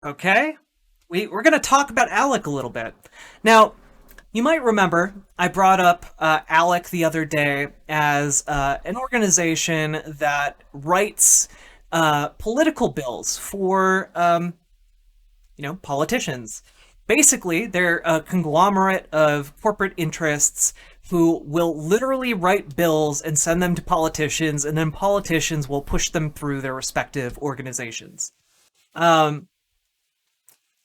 Okay? We're going to talk about ALEC a little bit. Now, you might remember I brought up ALEC the other day as an organization that writes political bills for, politicians. Basically, they're a conglomerate of corporate interests who will literally write bills and send them to politicians, and then politicians will push them through their respective organizations. Um,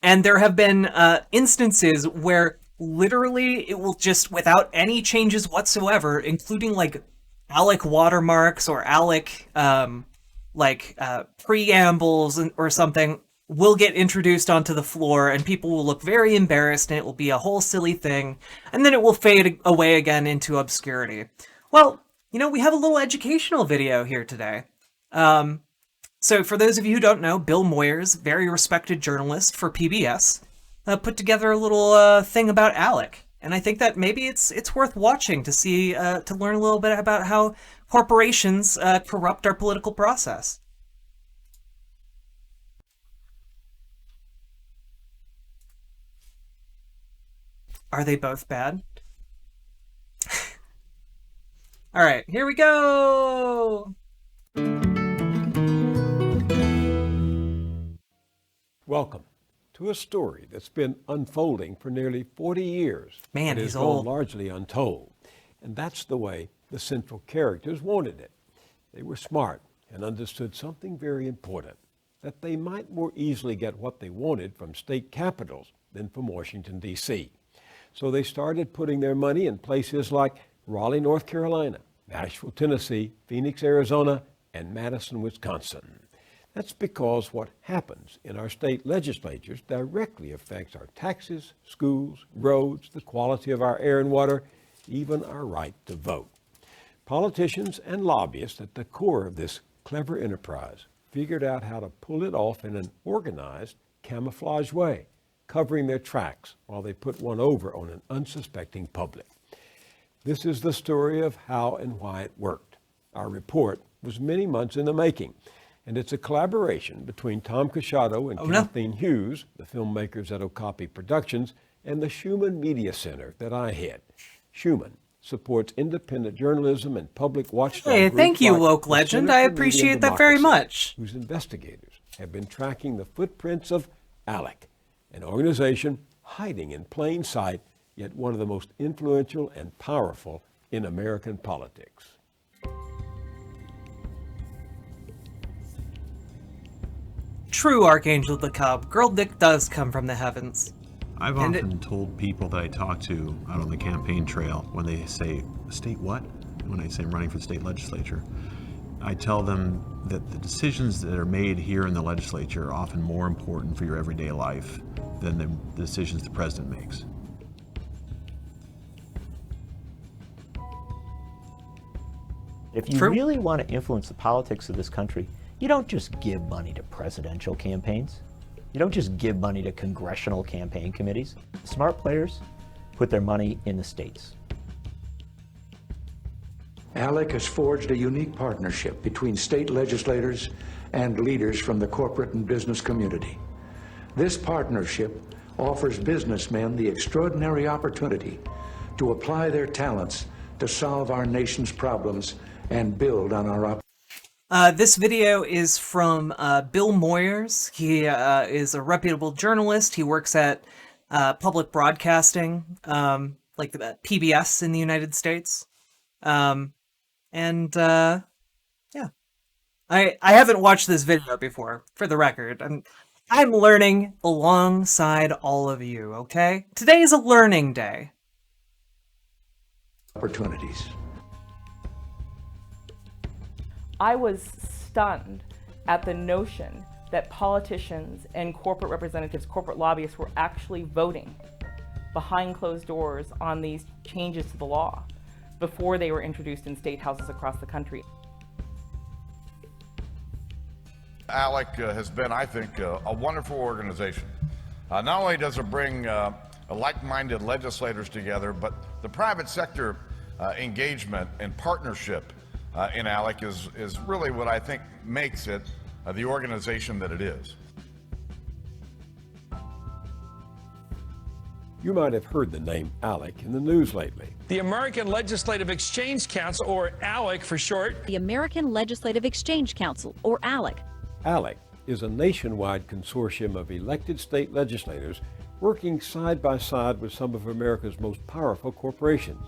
and there have been instances where literally it will just, without any changes whatsoever, including like ALEC watermarks or ALEC preambles or something, will get introduced onto the floor and people will look very embarrassed and it will be a whole silly thing and then it will fade away again into obscurity. Well, we have a little educational video here today. So for those of you who don't know, Bill Moyers, very respected journalist for PBS, put together a little thing about ALEC. And I think that maybe it's worth watching to see, to learn a little bit about how corporations corrupt our political process. Are they both bad? All right, here we go. Welcome to a story that's been unfolding for nearly 40 years. Man, he's he's old. Largely untold. And that's the way the central characters wanted it. They were smart and understood something very important, that they might more easily get what they wanted from state capitals than from Washington, D.C. So they started putting their money in places like Raleigh, North Carolina, Nashville, Tennessee, Phoenix, Arizona, and Madison, Wisconsin. That's because what happens in our state legislatures directly affects our taxes, schools, roads, the quality of our air and water, even our right to vote. Politicians and lobbyists at the core of this clever enterprise figured out how to pull it off in an organized, camouflage way, covering their tracks while they put one over on an unsuspecting public. This is the story of how and why it worked. Our report was many months in the making, and it's a collaboration between Tom Casciato and Kathleen Hughes, the filmmakers at Okapi Productions, and the Schumann Media Center that I head. Schumann supports independent journalism and public watchdog Hey, groups thank you, like woke the legend. Center I for Media appreciate that very Democracy, much. whose investigators have been tracking the footprints of ALEC, an organization hiding in plain sight, yet one of the most influential and powerful in American politics. True, Archangel the Cub. Girl Dick does come from the heavens. I've often told people that I talk to out on the campaign trail when they say, state what? When I say I'm running for the state legislature, I tell them that the decisions that are made here in the legislature are often more important for your everyday life than the decisions the president makes. If you really want to influence the politics of this country, you don't just give money to presidential campaigns. You don't just give money to congressional campaign committees. Smart players put their money in the states. ALEC has forged a unique partnership between state legislators and leaders from the corporate and business community. This partnership offers businessmen the extraordinary opportunity to apply their talents to solve our nation's problems and build on our This video is from Bill Moyers. He is a reputable journalist. He works at public broadcasting, like the PBS in the United States. Yeah. I haven't watched this video before, for the record. I'm learning alongside all of you, okay? Today is a learning day. opportunities. I was stunned at the notion that politicians and corporate representatives, corporate lobbyists were actually voting behind closed doors on these changes to the law before they were introduced in state houses across the country. ALEC has been, I think, a wonderful organization. Not only does it bring like-minded legislators together, but the private sector engagement and partnership in ALEC is really what I think makes it the organization that it is. You might have heard the name ALEC in the news lately. The American Legislative Exchange Council, or ALEC for short. The American Legislative Exchange Council, or ALEC. ALEC is a nationwide consortium of elected state legislators working side by side with some of America's most powerful corporations.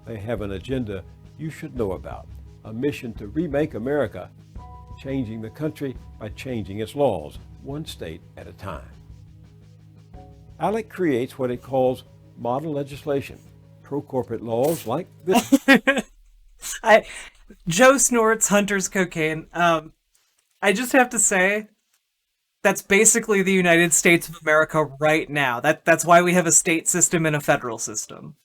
They have an agenda you should know about, a mission to remake America, changing the country by changing its laws, one state at a time. ALEC creates what it calls model legislation, pro-corporate laws like this. Joe snorts Hunter's cocaine. I just have to say, that's basically the United States of America right now. That's why we have a state system and a federal system.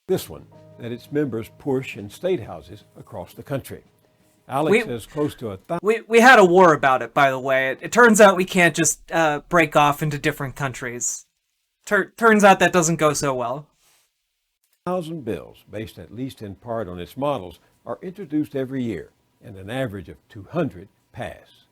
This one, that its members push in state houses across the country. ALEC says close to 1,000. We had a war about it, by the way. It turns out we can't just break off into different countries. Turns out that doesn't go so well. 1,000 bills, based at least in part on its models, are introduced every year, and an average of 200 pass.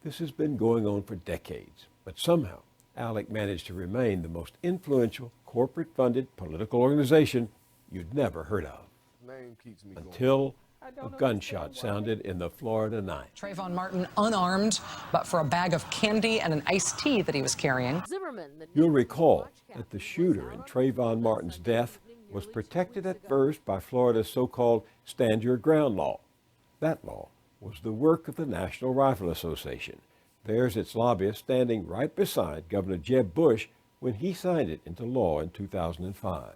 This has been going on for decades, but somehow ALEC managed to remain the most influential corporate-funded political organization you'd never heard of. Until a gunshot sounded in the Florida night. Trayvon Martin unarmed, but for a bag of candy and an iced tea that he was carrying. You'll recall that the shooter in Trayvon Martin's death was protected at first by Florida's so-called Stand Your Ground law. That law was the work of the National Rifle Association. There's its lobbyist standing right beside Governor Jeb Bush when he signed it into law in 2005.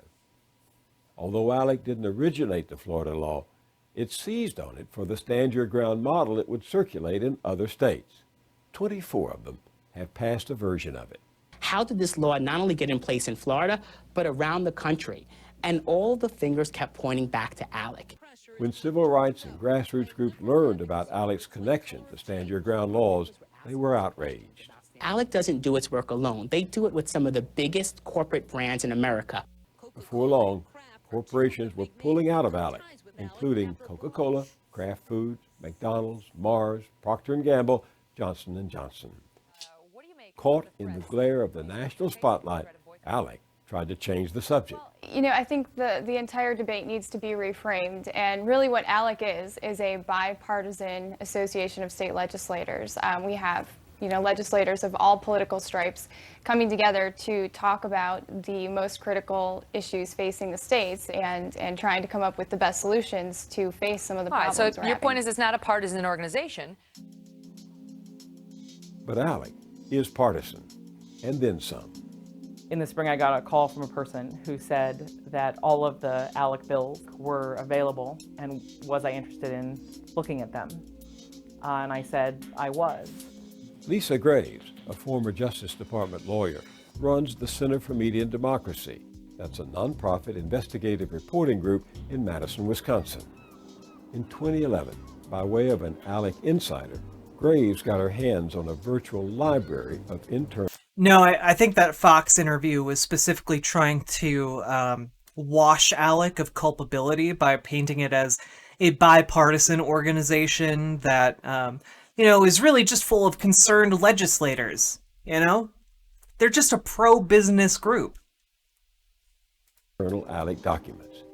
Although ALEC didn't originate the Florida law, it seized on it for the Stand Your Ground model it would circulate in other states. 24 of them have passed a version of it. How did this law not only get in place in Florida, but around the country? And all the fingers kept pointing back to ALEC. When civil rights and grassroots groups learned about ALEC's connection to Stand Your Ground laws, they were outraged. ALEC doesn't do its work alone. They do it with some of the biggest corporate brands in America. Before long, corporations were pulling out of ALEC, including Coca-Cola, Kraft Foods, McDonald's, Mars, Procter & Gamble, Johnson & Johnson. Caught in the glare of the national spotlight, ALEC tried to change the subject. You know, I think the entire debate needs to be reframed, and really what ALEC is a bipartisan association of state legislators. We have, you know, legislators of all political stripes coming together to talk about the most critical issues facing the states and trying to come up with the best solutions to face some of the problems So we're your having. point is it's not a partisan organization. But ALEC is partisan, and then some. In the spring, I got a call from a person who said that all of the ALEC bills were available and was I interested in looking at them. And I said I was. Lisa Graves, a former Justice Department lawyer, runs the Center for Media and Democracy. That's a nonprofit investigative reporting group in Madison, Wisconsin. In 2011, by way of an ALEC insider, Graves got her hands on a virtual library of internal... No, I think that Fox interview was specifically trying to wash ALEC of culpability by painting it as a bipartisan organization that, you know, is really just full of concerned legislators, you know? They're just a pro-business group. Internal ALEC documents.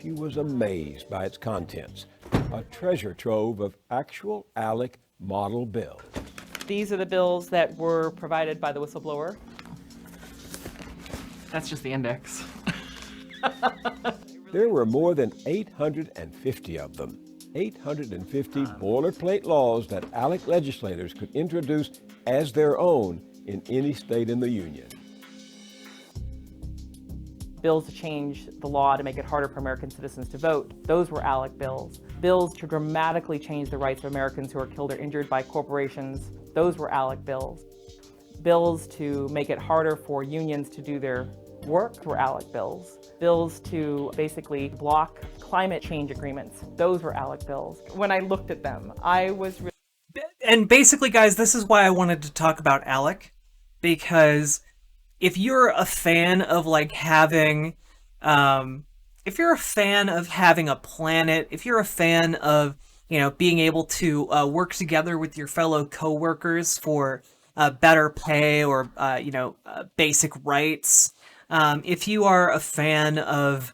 She was amazed by its contents, a treasure trove of actual ALEC model bills. These are the bills that were provided by the whistleblower. That's just the index. There were more than 850 of them. 850 boilerplate laws that ALEC legislators could introduce as their own in any state in the union. Bills to change the law to make it harder for American citizens to vote. Those were ALEC bills. Bills to dramatically change the rights of Americans who are killed or injured by corporations. Those were ALEC bills. Bills to make it harder for unions to do their work were ALEC bills. Bills to basically block climate change agreements. Those were ALEC bills. When I looked at them, I was really... And basically, guys, this is why I wanted to talk about ALEC, because if you're a fan of like having, if you're a fan of having a planet, if you're a fan of being able to work together with your fellow coworkers for better pay or, basic rights. If you are a fan of,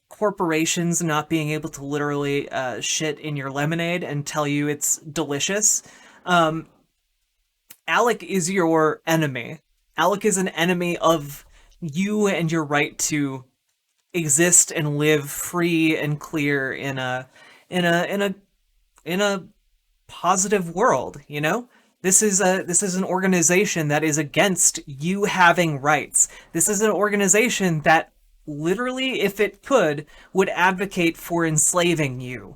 corporations not being able to literally shit in your lemonade and tell you it's delicious, ALEC is your enemy. ALEC is an enemy of you and your right to exist and live free and clear in a positive world, This is an organization that is against you having rights. This is an organization that literally, if it could, would advocate for enslaving you.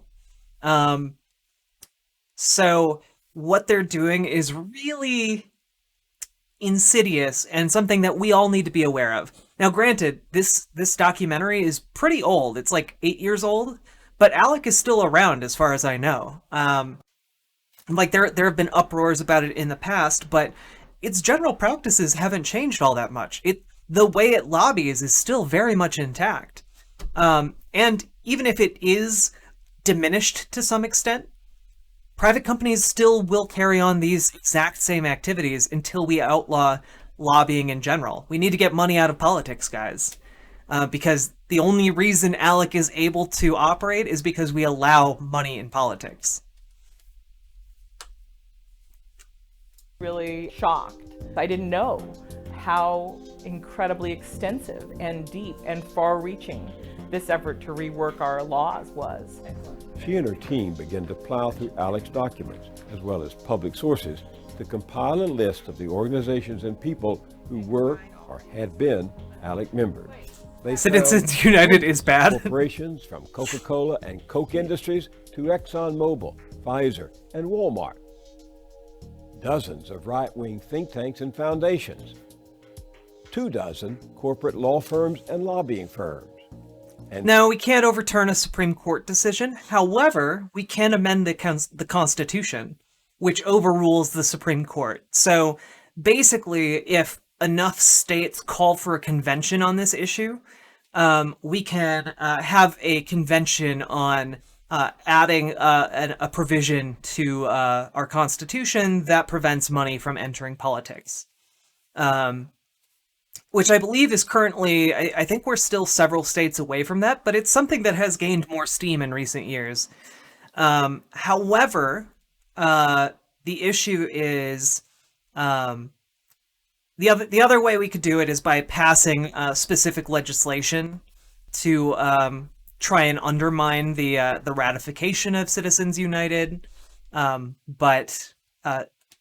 So what they're doing is really insidious and something that we all need to be aware of. Now, granted, this documentary is pretty old. It's like 8 years old, but ALEC is still around as far as I know. There have been uproars about it in the past, but its general practices haven't changed all that much. The way it lobbies is still very much intact. And even if it is diminished to some extent, private companies still will carry on these exact same activities until we outlaw lobbying in general. We need to get money out of politics, guys. Because the only reason ALEC is able to operate is because we allow money in politics. Really shocked. I didn't know how incredibly extensive and deep and far-reaching this effort to rework our laws was. She and her team began to plow through ALEC's documents, as well as public sources, to compile a list of the organizations and people who were or had been ALEC members. Citizens United is bad. Corporations from Coca-Cola and Coke Industries to ExxonMobil, Pfizer, and Walmart. Dozens of right-wing think tanks and foundations. 24 corporate law firms and lobbying firms. Now, we can't overturn a Supreme Court decision. However, we can amend the Constitution, which overrules the Supreme Court. So basically, if enough states call for a convention on this issue, we can have a convention on adding a provision to our Constitution that prevents money from entering politics. Which I believe is currently, I think we're still several states away from that, but it's something that has gained more steam in recent years. However, the issue is, the other way we could do it is by passing specific legislation to try and undermine the ratification of Citizens United, but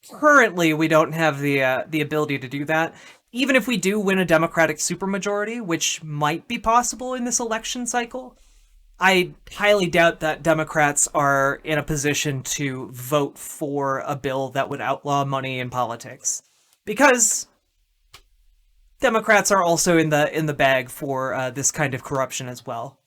currently we don't have the ability to do that. Even if we do win a Democratic supermajority, which might be possible in this election cycle, I highly doubt that Democrats are in a position to vote for a bill that would outlaw money in politics, because Democrats are also in the bag for this kind of corruption as well.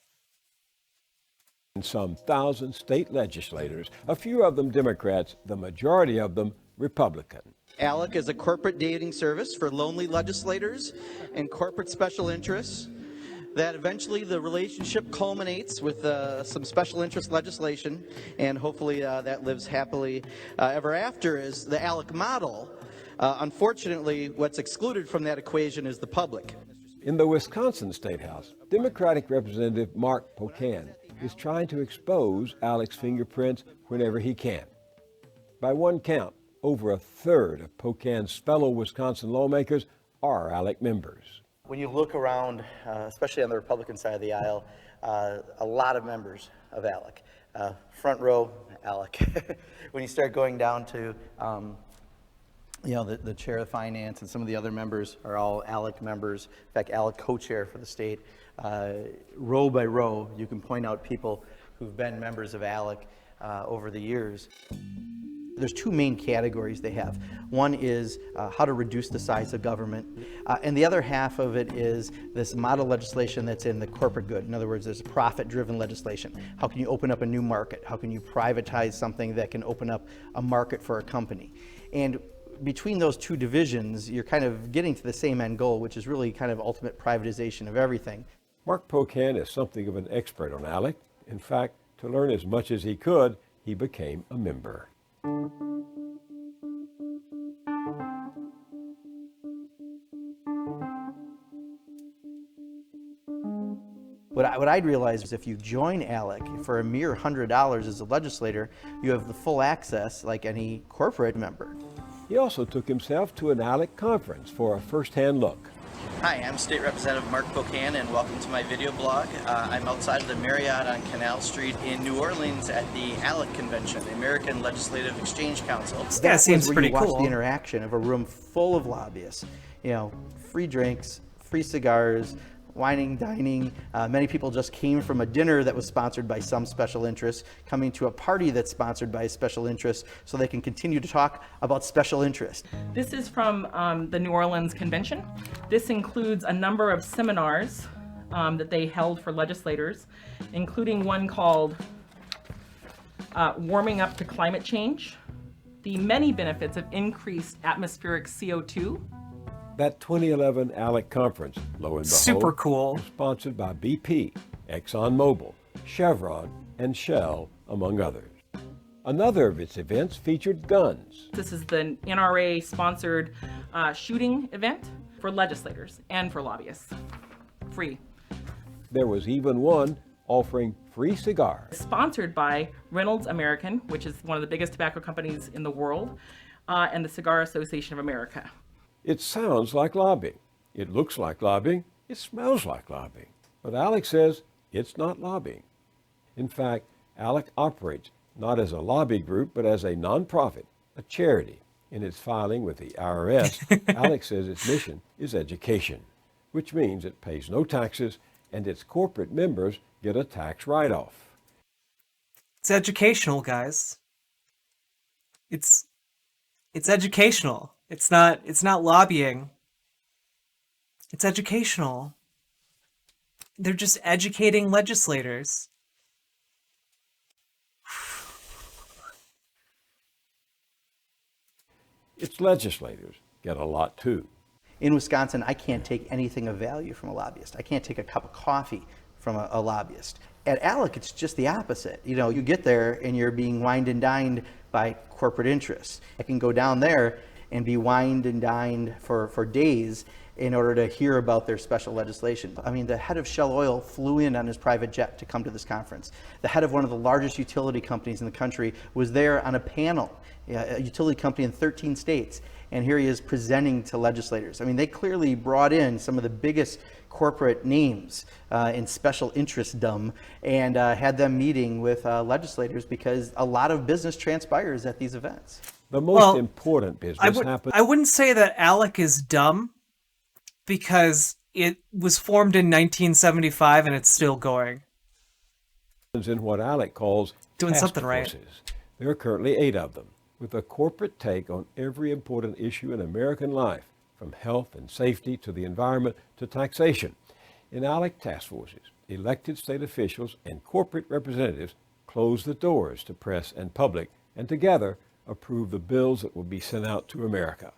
Some 1,000 state legislators, a few of them Democrats, the majority of them Republican. ALEC is a corporate dating service for lonely legislators and corporate special interests that eventually the relationship culminates with some special interest legislation, and hopefully that lives happily ever after is the ALEC model. Unfortunately, what's excluded from that equation is the public. In the Wisconsin State House, Democratic Representative Mark Pocan is trying to expose ALEC's fingerprints whenever he can. By one count, over a third of Pocan's fellow Wisconsin lawmakers are ALEC members. When you look around, especially on the Republican side of the aisle, a lot of members of ALEC. Front row, ALEC. When you start going down to the chair of finance and some of the other members are all ALEC members. In fact, ALEC co-chair for the state. Row by row, you can point out people who've been members of ALEC over the years. There's two main categories they have. One is how to reduce the size of government, and the other half of it is this model legislation that's in the corporate good. In other words, there's profit-driven legislation. How can you open up a new market? How can you privatize something that can open up a market for a company? And between those two divisions, you're kind of getting to the same end goal, which is really kind of ultimate privatization of everything. Mark Pocan is something of an expert on ALEC. In fact, to learn as much as he could, he became a member. What I'd realized is if you join ALEC for a mere $100 as a legislator, you have the full access like any corporate member. He also took himself to an ALEC conference for a first-hand look. Hi, I'm State Representative Mark Pocan, and welcome to my video blog. I'm outside of the Marriott on Canal Street in New Orleans at the ALEC convention, the American Legislative Exchange Council. Yeah, seems pretty cool. cool. Watch the interaction of a room full of lobbyists. You know, free drinks, free cigars, wining, dining. Many people just came from a dinner that was sponsored by some special interest, coming to a party that's sponsored by a special interest, so they can continue to talk about special interest. This is from the New Orleans convention. This includes a number of seminars that they held for legislators, including one called Warming Up to Climate Change, the many benefits of increased atmospheric CO2. That 2011 ALEC conference, lo and behold, Super cool. was sponsored by BP, ExxonMobil, Chevron, and Shell, among others. Another of its events featured guns. This is the NRA-sponsored shooting event for legislators and for lobbyists. Free. There was even one offering free cigars. Sponsored by Reynolds American, which is one of the biggest tobacco companies in the world, and the Cigar Association of America. It sounds like lobbying. It looks like lobbying. It smells like lobbying. But ALEC says it's not lobbying. In fact, ALEC operates not as a lobby group, but as a nonprofit, a charity. In its filing with the IRS, ALEC says its mission is education, which means it pays no taxes and its corporate members get a tax write-off. It's educational, guys. It's educational. It's not lobbying. It's educational. They're just educating legislators. Its legislators get a lot too. In Wisconsin, I can't take anything of value from a lobbyist. I can't take a cup of coffee from a lobbyist. At ALEC, it's just the opposite. You know, you get there and you're being wined and dined by corporate interests. I can go down there and be wined and dined for days in order to hear about their special legislation. I mean, the head of Shell Oil flew in on his private jet to come to this conference. The head of one of the largest utility companies in the country was there on a panel, a utility company in 13 states, and here he is presenting to legislators. I mean, they clearly brought in some of the biggest corporate names in special interestdom and had them meeting with legislators because a lot of business transpires at these events. The most important business happens. I wouldn't say that ALEC is dumb because it was formed in 1975 and it's still going. In what ALEC calls doing task something right. forces. There are currently 8 of them, with a corporate take on every important issue in American life, from health and safety to the environment to taxation. In ALEC task forces, elected state officials and corporate representatives close the doors to press and public, and together approve the bills that will be sent out to America.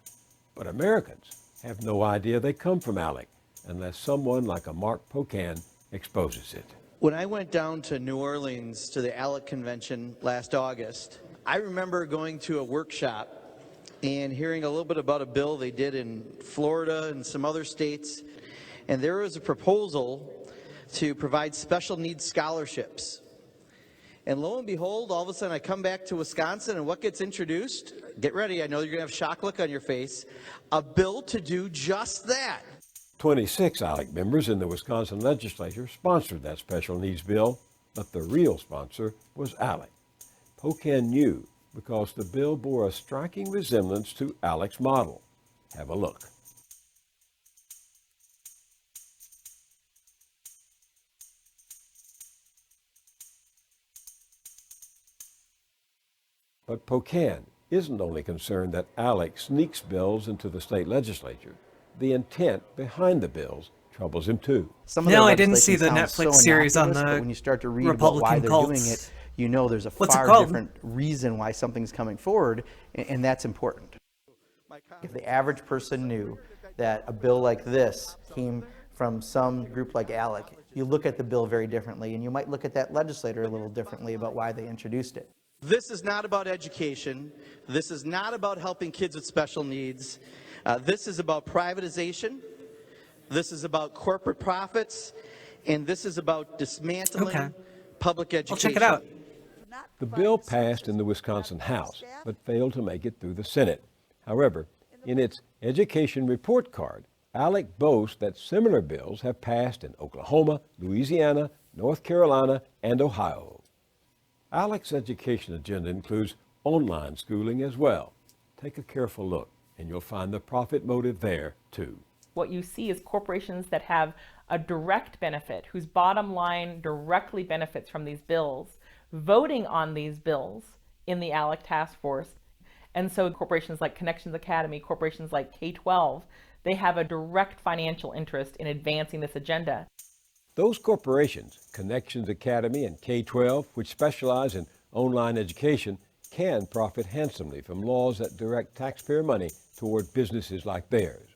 But Americans have no idea they come from ALEC unless someone like a Mark Pocan exposes it. When I went down to New Orleans to the ALEC convention last August, I remember going to a workshop and hearing a little bit about a bill they did in Florida and some other states. And there was a proposal to provide special needs scholarships. And lo and behold, all of a sudden I come back to Wisconsin and what gets introduced? Get ready, I know you're gonna have a shock look on your face. A bill to do just that. 26 ALEC members in the Wisconsin legislature sponsored that special needs bill, but the real sponsor was ALEC. Pocan knew because the bill bore a striking resemblance to ALEC's model. Have a look. But Pocan isn't only concerned that ALEC sneaks bills into the state legislature. The intent behind the bills troubles him too. No, I didn't see the Netflix series on the but when you start to read Republican about why they're cults. doing it, you know there's a What's it far called? different reason why something's coming forward, and that's important. If the average person knew that a bill like this came from some group like ALEC, you look at the bill very differently, and you might look at that legislator a little differently about why they introduced it. This is not about education. This is not about helping kids with special needs. This is about privatization. This is about corporate profits. And this is about dismantling public education. I'll check it out. The bill passed in the Wisconsin House, but failed to make it through the Senate. However, in its education report card, ALEC boasts that similar bills have passed in Oklahoma, Louisiana, North Carolina, and Ohio. ALEC's education agenda includes online schooling as well. Take a careful look, and you'll find the profit motive there, too. What you see is corporations that have a direct benefit, whose bottom line directly benefits from these bills, voting on these bills in the ALEC task force. And so corporations like Connections Academy, corporations like K-12, they have a direct financial interest in advancing this agenda. Those corporations, Connections Academy and K-12, which specialize in online education, can profit handsomely from laws that direct taxpayer money toward businesses like theirs.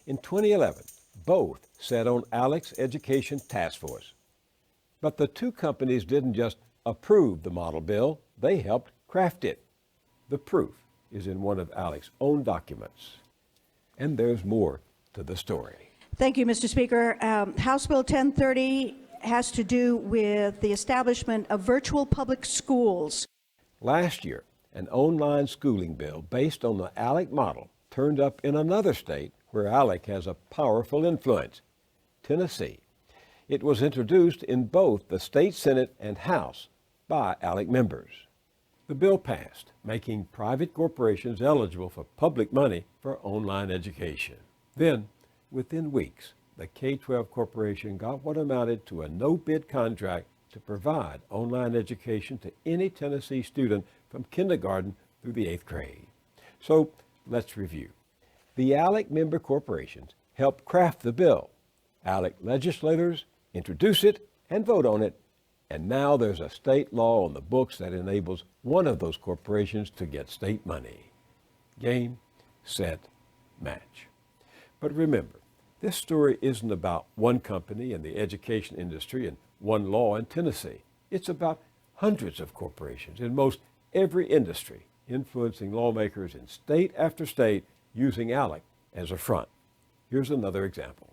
In 2011, both sat on ALEC's education task force. But the two companies didn't just approve the model bill, they helped craft it. The proof is in one of ALEC's own documents. And there's more to the story. Thank you, Mr. Speaker. House Bill 1030 has to do with the establishment of virtual public schools. Last year, an online schooling bill based on the ALEC model turned up in another state where ALEC has a powerful influence, Tennessee. It was introduced in both the state Senate and House by ALEC members. The bill passed, making private corporations eligible for public money for online education. Then, within weeks, the K-12 corporation got what amounted to a no-bid contract to provide online education to any Tennessee student from kindergarten through the 8th grade. So, let's review. The ALEC member corporations helped craft the bill. ALEC legislators introduce it and vote on it, and now there's a state law on the books that enables one of those corporations to get state money. Game, set, match. But remember, this story isn't about one company in the education industry and one law in Tennessee. It's about hundreds of corporations in most every industry, influencing lawmakers in state after state using ALEC as a front. Here's another example.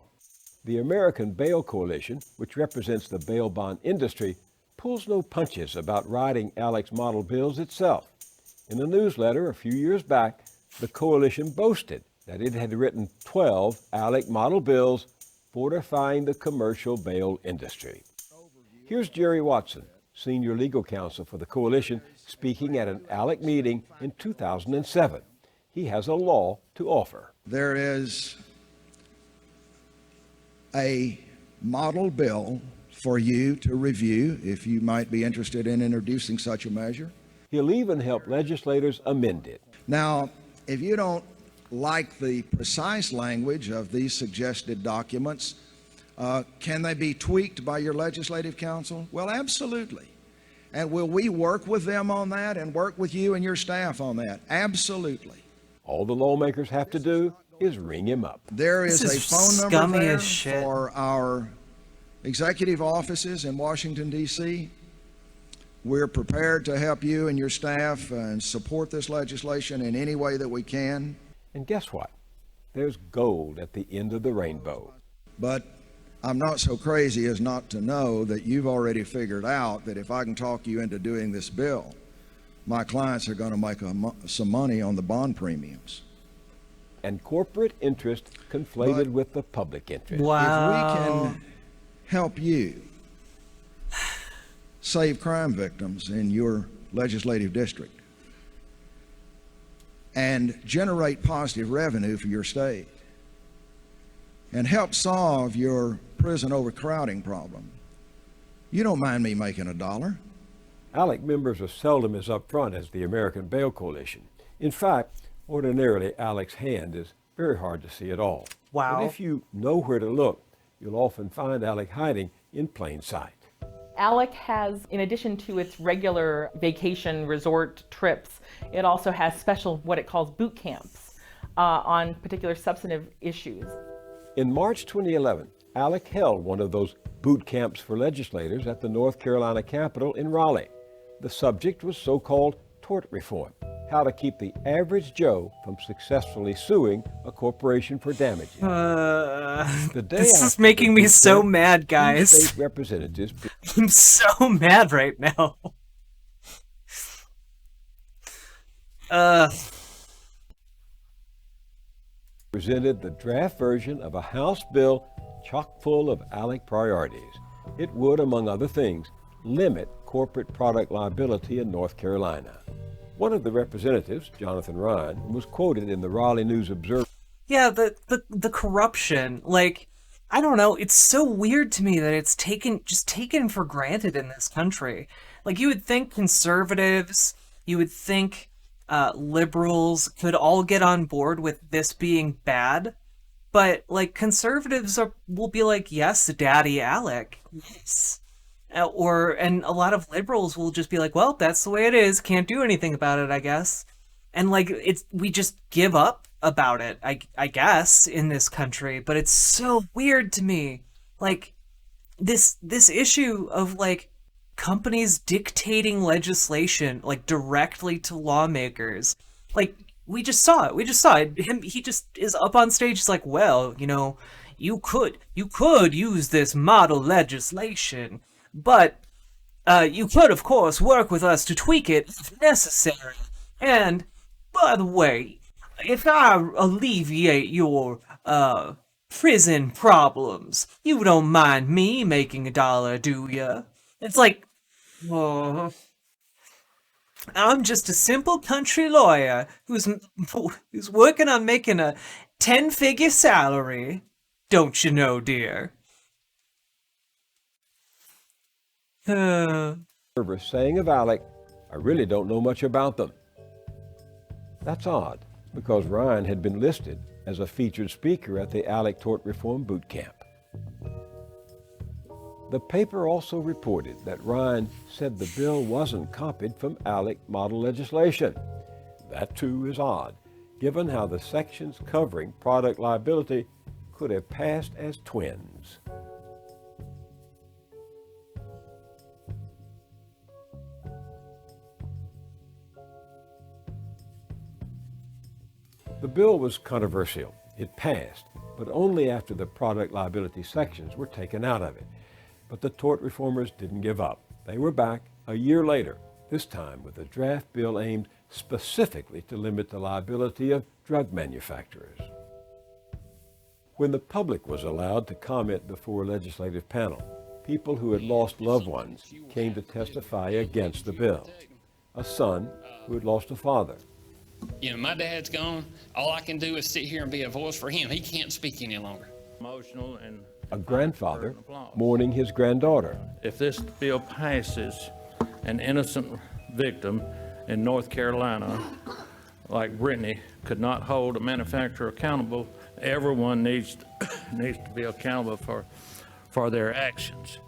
The American Bail Coalition, which represents the bail bond industry, pulls no punches about writing ALEC's model bills itself. In a newsletter a few years back, the coalition boasted that it had written 12 ALEC model bills fortifying the commercial bail industry. Here's Jerry Watson, senior legal counsel for the coalition, speaking at an ALEC meeting in 2007. He has a law to offer. There is a model bill for you to review if you might be interested in introducing such a measure. He'll even help legislators amend it. Now, if you don't like the precise language of these suggested documents, can they be tweaked by your legislative council? Well, absolutely. And will we work with them on that and work with you and your staff on that? Absolutely. All the lawmakers have to do is ring him up. There is a phone number there shit. for our executive offices in Washington, D.C. We're prepared to help you and your staff and support this legislation in any way that we can. And guess what? There's gold at the end of the rainbow. But I'm not so crazy as not to know that you've already figured out that if I can talk you into doing this bill, my clients are going to make some money on the bond premiums. And corporate interest conflated with the public interest. Wow. If we can help you save crime victims in your legislative district and generate positive revenue for your state and help solve your prison overcrowding problem, you don't mind me making $1. ALEC members are seldom as upfront as the American Bail Coalition. In fact, ordinarily ALEC's hand is very hard to see at all. Wow. But if you know where to look, you'll often find ALEC hiding in plain sight. ALEC has, in addition to its regular vacation resort trips, it also has special, what it calls boot camps on particular substantive issues. In March 2011, ALEC held one of those boot camps for legislators at the North Carolina Capitol in Raleigh. The subject was so-called tort reform, how to keep the average Joe from successfully suing a corporation for damages. This is making me so mad, guys. State representatives I'm so mad right now. presented the draft version of a House bill chock full of ALEC priorities. It would, among other things, limit corporate product liability in North Carolina. One of the representatives, Jonathan Ryan, was quoted in the Raleigh News Observer. Yeah, the corruption, like, I don't know, it's so weird to me that it's taken for granted in this country. Like, you would think conservatives, you would think liberals could all get on board with this being bad, but, like, conservatives will be like, yes, Daddy ALEC, yes. And a lot of liberals will just be like, well, that's the way it is, can't do anything about it, I guess. And, like, we just give up about it, I guess, in this country, but it's so weird to me. Like, this issue of, like, companies dictating legislation, like, directly to lawmakers. Like, we just saw it. He just is up on stage, he's like, well, you know, you could use this model legislation, but you could, of course, work with us to tweak it if necessary. And, by the way, if I alleviate your prison problems, you don't mind me making $1, do ya? It's like, oh, I'm just a simple country lawyer who's working on making a 10-figure salary, don't you know, dear? saying of ALEC, I really don't know much about them. That's odd, because Ryan had been listed as a featured speaker at the ALEC Tort Reform Boot Camp. The paper also reported that Ryan said the bill wasn't copied from ALEC model legislation. That too is odd, given how the sections covering product liability could have passed as twins. The bill was controversial. It passed, but only after the product liability sections were taken out of it. But the tort reformers didn't give up. They were back a year later, this time with a draft bill aimed specifically to limit the liability of drug manufacturers. When the public was allowed to comment before a legislative panel, people who had lost loved ones came to testify against the bill. A son who had lost a father. You know, my dad's gone. All I can do is sit here and be a voice for him. He can't speak any longer. Emotional and a grandfather mourning his granddaughter. If this bill passes, an innocent victim in North Carolina, like Brittany, could not hold a manufacturer accountable. Everyone needs to be accountable for their actions.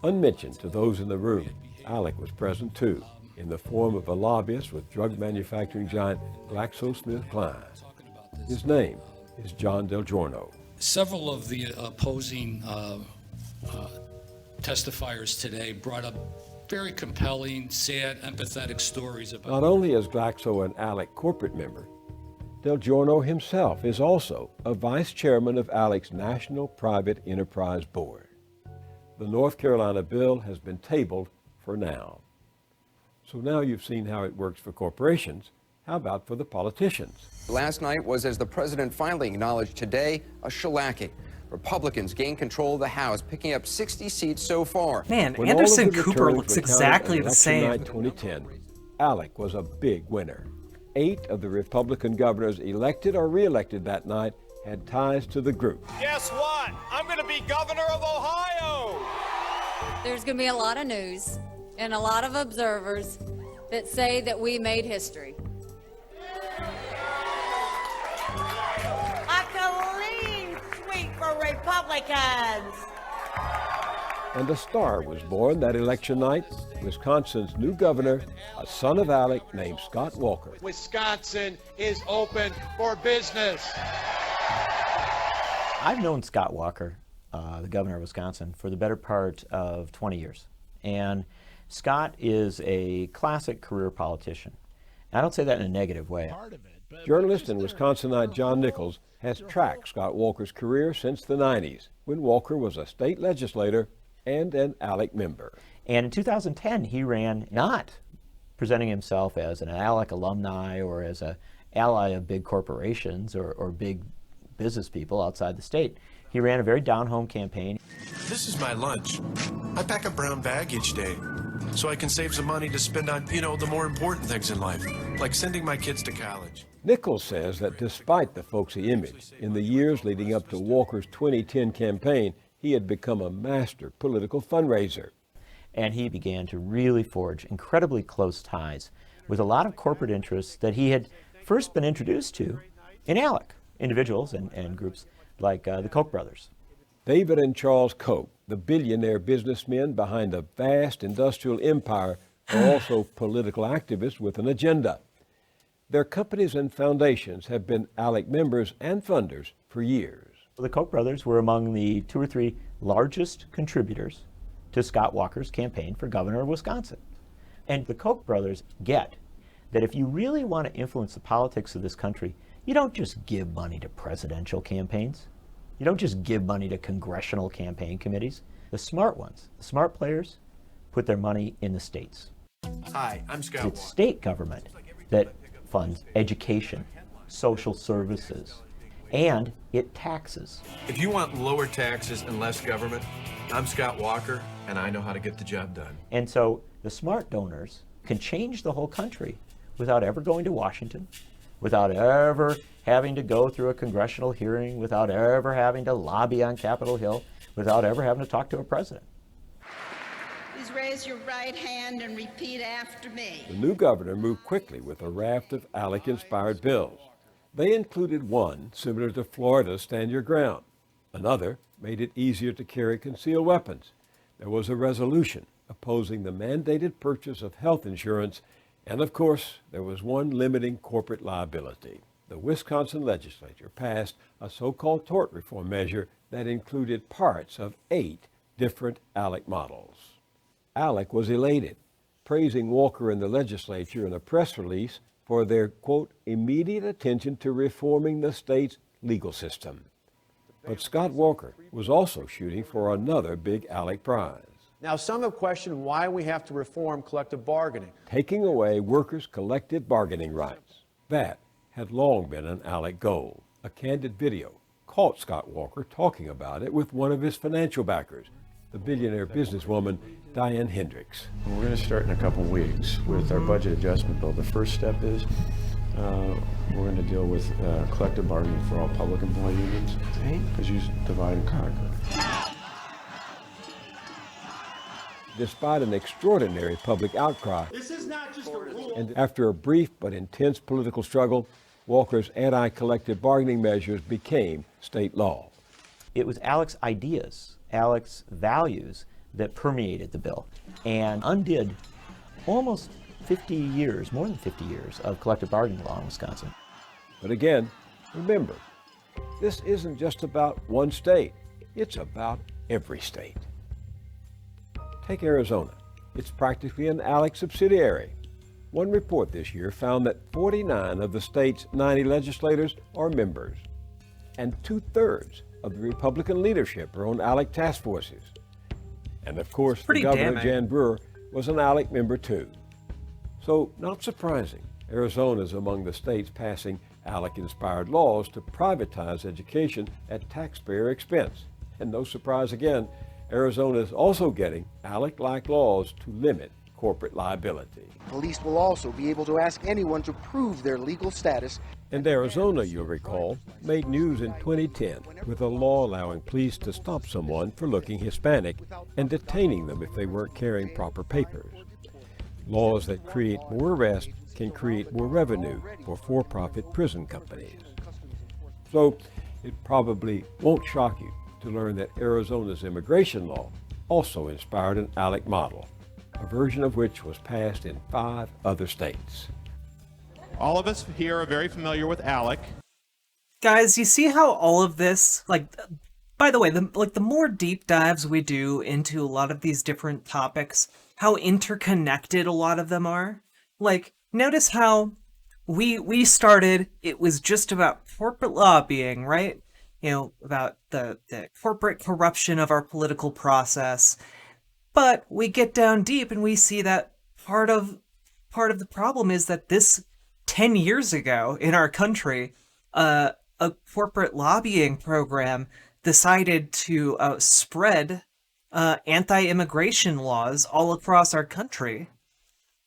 Unmentioned to those in the room, ALEC was present too, in the form of a lobbyist with drug manufacturing giant GlaxoSmithKline. His name is John Del Giorno. Several of the opposing testifiers today brought up very compelling, sad, empathetic stories about... Not only is Glaxo an ALEC corporate member, Del Giorno himself is also a vice chairman of ALEC's National Private Enterprise Board. The North Carolina bill has been tabled for now. So now you've seen how it works for corporations. How about for the politicians? Last night was, as the president finally acknowledged today, a shellacking. Republicans gained control of the House, picking up 60 seats so far. Man, Anderson Cooper looks exactly the same. Night 2010, ALEC was a big winner. 8 of the Republican governors elected or re-elected that night had ties to the group. Guess what? I'm going to be governor of Ohio! There's going to be a lot of news and a lot of observers that say that we made history. A clean sweep for Republicans. And a star was born that election night. Wisconsin's new governor, a son of ALEC named Scott Walker. Wisconsin is open for business. I've known Scott Walker, the governor of Wisconsin, for the better part of 20 years. And Scott is a classic career politician. I don't say that in a negative way. Journalist and Wisconsinite John Nichols has tracked Scott Walker's career since the 90s, when Walker was a state legislator and an ALEC member. And in 2010, he ran not presenting himself as an ALEC alumni or as an ally of big corporations or big business people outside the state. He ran a very down-home campaign. This is my lunch. I pack a brown bag each day so I can save some money to spend on, the more important things in life, like sending my kids to college. Nichols says that despite the folksy image, in the years leading up to Walker's 2010 campaign, he had become a master political fundraiser. And he began to really forge incredibly close ties with a lot of corporate interests that he had first been introduced to in ALEC, individuals and groups like the Koch brothers. David and Charles Koch, the billionaire businessmen behind a vast industrial empire, are also political activists with an agenda. Their companies and foundations have been ALEC members and funders for years. The Koch brothers were among the 2 or 3 largest contributors to Scott Walker's campaign for governor of Wisconsin. And the Koch brothers get that if you really want to influence the politics of this country, you don't just give money to presidential campaigns. You don't just give money to congressional campaign committees. The smart ones, the smart players, put their money in the states. Hi, I'm Scott It's state government that funds education, social services, and it taxes. If you want lower taxes and less government, I'm Scott Walker, and I know how to get the job done. And so the smart donors can change the whole country without ever going to Washington, without ever having to go through a congressional hearing, without ever having to lobby on Capitol Hill, without ever having to talk to a president. Please raise your right hand and repeat after me. The new governor moved quickly with a raft of ALEC-inspired bills. They included one similar to Florida's Stand Your Ground. Another made it easier to carry concealed weapons. There was a resolution opposing the mandated purchase of health insurance, and of course, there was one limiting corporate liability. The Wisconsin legislature passed a so-called tort reform measure that included parts of 8 different ALEC models. ALEC was elated, praising Walker and the legislature in a press release for their, quote, immediate attention to reforming the state's legal system. But Scott Walker was also shooting for another big ALEC prize. Now, some have questioned why we have to reform collective bargaining. Taking away workers' collective bargaining rights. That had long been an ALEC goal. A candid video caught Scott Walker talking about it with one of his financial backers, the billionaire businesswoman Diane Hendricks. We're going to start in a couple weeks with our budget adjustment bill. The first step is we're going to deal with collective bargaining for all public employee unions, because you divide and conquer. Despite an extraordinary public outcry, This is not just a rule. and after a brief but intense political struggle, Walker's anti-collective bargaining measures became state law. It was ALEC's ideas, ALEC's values that permeated the bill and undid almost 50 years, more than 50 years of collective bargaining law in Wisconsin. But again, remember, this isn't just about one state. It's about every state. Take Arizona. It's practically an ALEC subsidiary. One report this year found that 49 of the state's 90 legislators are members, and 2/3 of the Republican leadership are on ALEC task forces. And of course, the governor, Jan Brewer, was an ALEC member too. So, not surprising, Arizona is among the states passing ALEC-inspired laws to privatize education at taxpayer expense. And no surprise again, Arizona is also getting ALEC-like laws to limit corporate liability. Police will also be able to ask anyone to prove their legal status. And Arizona, you'll recall, made news in 2010 with a law allowing police to stop someone for looking Hispanic and detaining them if they weren't carrying proper papers. Laws that create more arrests can create more revenue for for-profit prison companies. So it probably won't shock you to learn that Arizona's immigration law also inspired an ALEC model, a version of which was passed in 5 other states. All of us here are very familiar with ALEC. Guys, you see how all of this, by the way, the more deep dives we do into a lot of these different topics, how interconnected a lot of them are. Like, notice how we started, it was just about corporate lobbying, right? You know, about the corporate corruption of our political process. But we get down deep and we see that part of the problem is that this 10 years ago in our country, a corporate lobbying program decided to spread anti-immigration laws all across our country,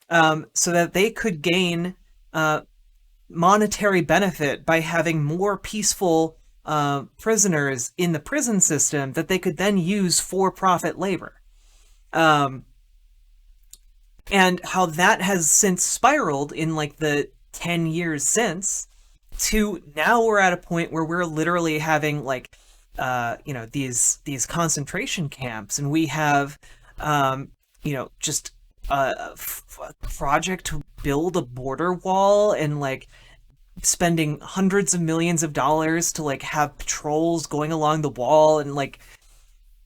so that they could gain monetary benefit by having more peaceful prisoners in the prison system that they could then use for profit labor. And how that has since spiraled in like the 10 years since, to now we're at a point where we're literally having like these concentration camps, and we have just a project to build a border wall, and like spending hundreds of millions of dollars to like have patrols going along the wall, and like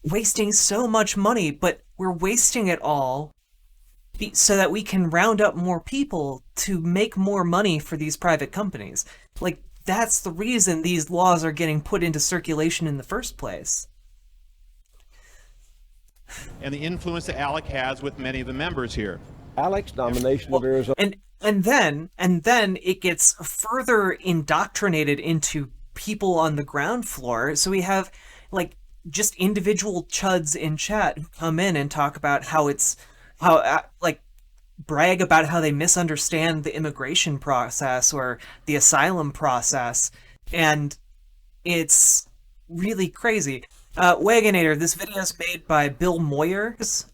wasting so much money, but we're wasting it all so that we can round up more people to make more money for these private companies. Like, that's the reason these laws are getting put into circulation in the first place. And the influence that ALEC has with many of the members here. ALEC's nomination of Arizona. And then it gets further indoctrinated into people on the ground floor. So we have like just individual chuds in chat who come in and talk about brag about how they misunderstand the immigration process or the asylum process, and it's really crazy. Wagonator, this video is made by Bill Moyers,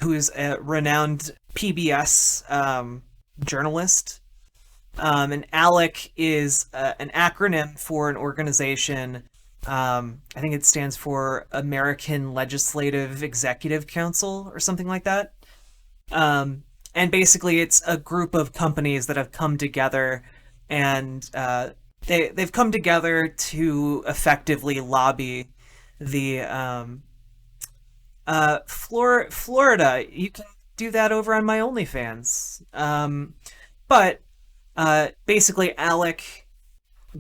who is a renowned PBS journalist. And ALEC is an acronym for an organization. I think it stands for American Legislative Executive Council or something like that. And basically it's a group of companies that have come together, and they've come together to effectively lobby the Florida. You can do that over on my OnlyFans. But basically ALEC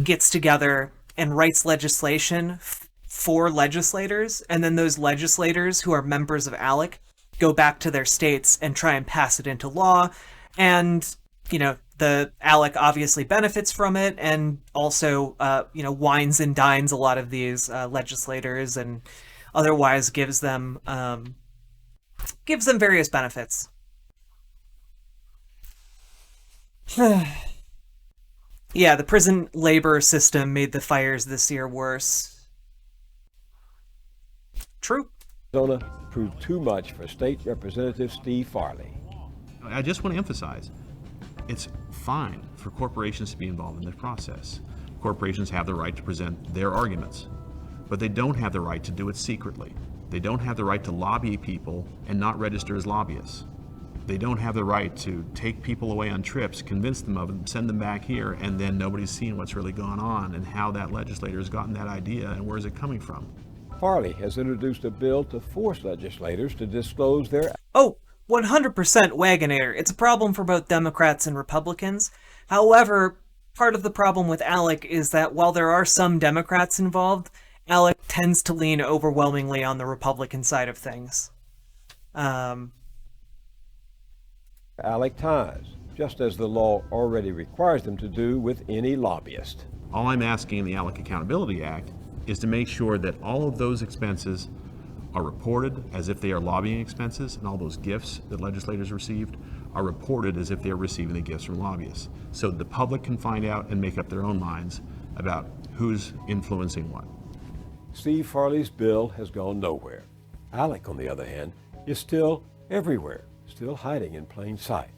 gets together and writes legislation for legislators, and then those legislators who are members of ALEC go back to their states and try and pass it into law. And, the ALEC obviously benefits from it, and also, wines and dines a lot of these legislators, and otherwise gives them various benefits. Yeah, the prison labor system made the fires this year worse. True. Arizona proved too much for State Representative Steve Farley. I just want to emphasize, it's fine for corporations to be involved in this process. Corporations have the right to present their arguments, but they don't have the right to do it secretly. They don't have the right to lobby people and not register as lobbyists. They don't have the right to take people away on trips, convince them of them, send them back here, and then nobody's seen what's really going on and how that legislator has gotten that idea and where is it coming from. Farley has introduced a bill to force legislators to disclose their... Oh, 100% Wagonator. It's a problem for both Democrats and Republicans. However, part of the problem with ALEC is that while there are some Democrats involved, ALEC tends to lean overwhelmingly on the Republican side of things. ALEC ties, just as the law already requires them to do with any lobbyist. All I'm asking in the ALEC Accountability Act is to make sure that all of those expenses are reported as if they are lobbying expenses, and all those gifts that legislators received are reported as if they're receiving the gifts from lobbyists. So the public can find out and make up their own minds about who's influencing what. Steve Farley's bill has gone nowhere. ALEC, on the other hand, is still everywhere, still hiding in plain sight.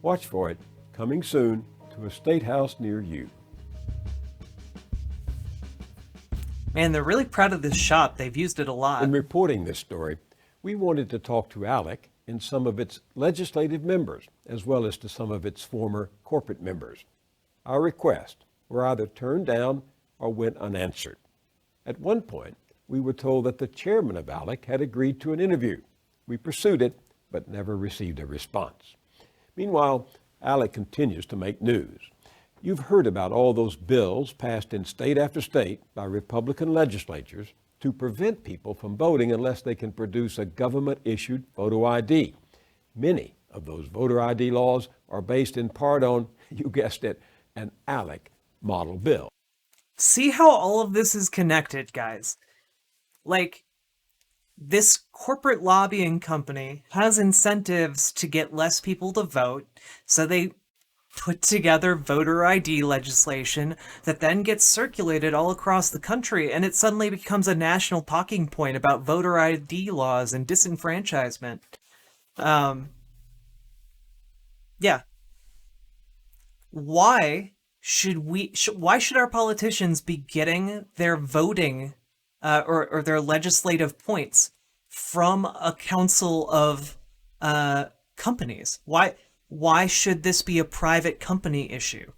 Watch for it, coming soon to a state house near you. Man, they're really proud of this shot. They've used it a lot. In reporting this story, we wanted to talk to ALEC and some of its legislative members, as well as to some of its former corporate members. Our requests were either turned down or went unanswered. At one point, we were told that the chairman of ALEC had agreed to an interview. We pursued it, but never received a response. Meanwhile, ALEC continues to make news. You've heard about all those bills passed in state after state by Republican legislatures to prevent people from voting unless they can produce a government-issued photo ID. Many of those voter ID laws are based in part on, you guessed it, an ALEC model bill. See how all of this is connected, guys? Like, this corporate lobbying company has incentives to get less people to vote, so they put together voter ID legislation that then gets circulated all across the country, and it suddenly becomes a national talking point about voter ID laws and disenfranchisement. Yeah. Why should our politicians be getting their voting or their legislative points from a council of companies? Why should this be a private company issue?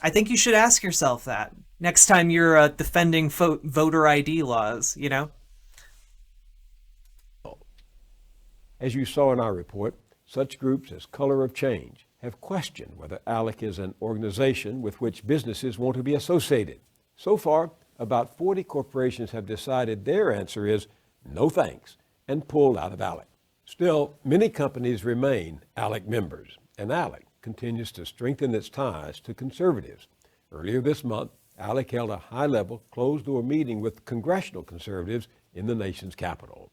I think you should ask yourself that next time you're defending voter ID laws, you know? As you saw in our report, such groups as Color of Change have questioned whether ALEC is an organization with which businesses want to be associated. So far, about 40 corporations have decided their answer is no thanks and pulled out of ALEC. Still, many companies remain ALEC members, and ALEC continues to strengthen its ties to conservatives. Earlier this month, ALEC held a high-level, closed-door meeting with congressional conservatives in the nation's capital.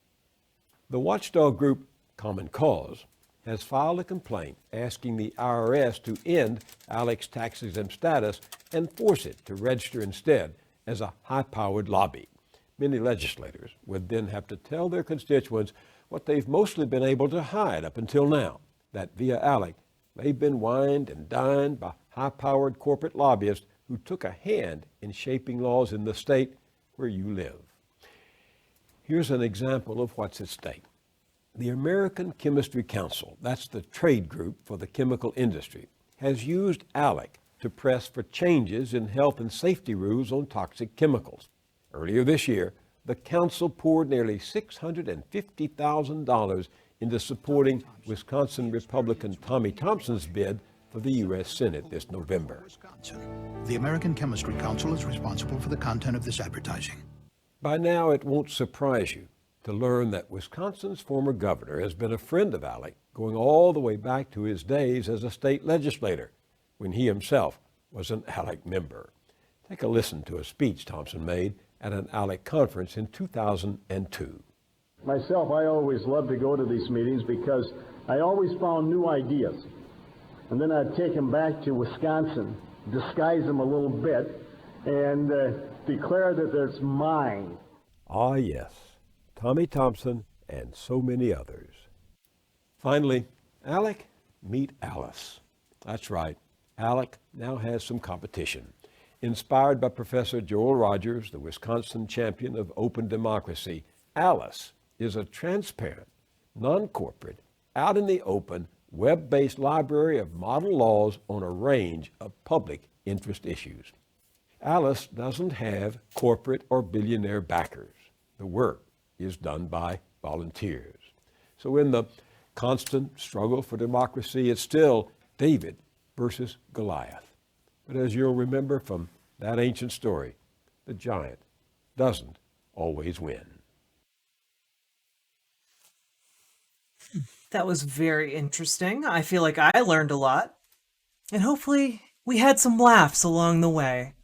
The watchdog group Common Cause has filed a complaint asking the IRS to end ALEC's tax-exempt status and force it to register instead as a high-powered lobby. Many legislators would then have to tell their constituents what they've mostly been able to hide up until now, that via ALEC, they've been wined and dined by high-powered corporate lobbyists who took a hand in shaping laws in the state where you live. Here's an example of what's at stake. The American Chemistry Council, that's the trade group for the chemical industry, has used ALEC to press for changes in health and safety rules on toxic chemicals. Earlier this year, the council poured nearly $650,000 into supporting Wisconsin Republican Tommy Thompson's bid for the U.S. Senate this November. The American Chemistry Council is responsible for the content of this advertising. By now, it won't surprise you to learn that Wisconsin's former governor has been a friend of ALEC going all the way back to his days as a state legislator, when he himself was an ALEC member. Take a listen to a speech Thompson made at an ALEC conference in 2002. Myself, I always loved to go to these meetings because I always found new ideas. And then I'd take them back to Wisconsin, disguise them a little bit, and declare that it's mine. Ah, yes. Tommy Thompson and so many others. Finally, ALEC meet Alice. That's right, ALEC now has some competition. Inspired by Professor Joel Rogers, the Wisconsin champion of open democracy, Alice is a transparent, non-corporate, out in the open, web-based library of model laws on a range of public interest issues. Alice doesn't have corporate or billionaire backers. The work is done by volunteers. So in the constant struggle for democracy, it's still David versus Goliath. But as you'll remember from that ancient story, the giant doesn't always win. That was very interesting. I feel like I learned a lot. And hopefully we had some laughs along the way.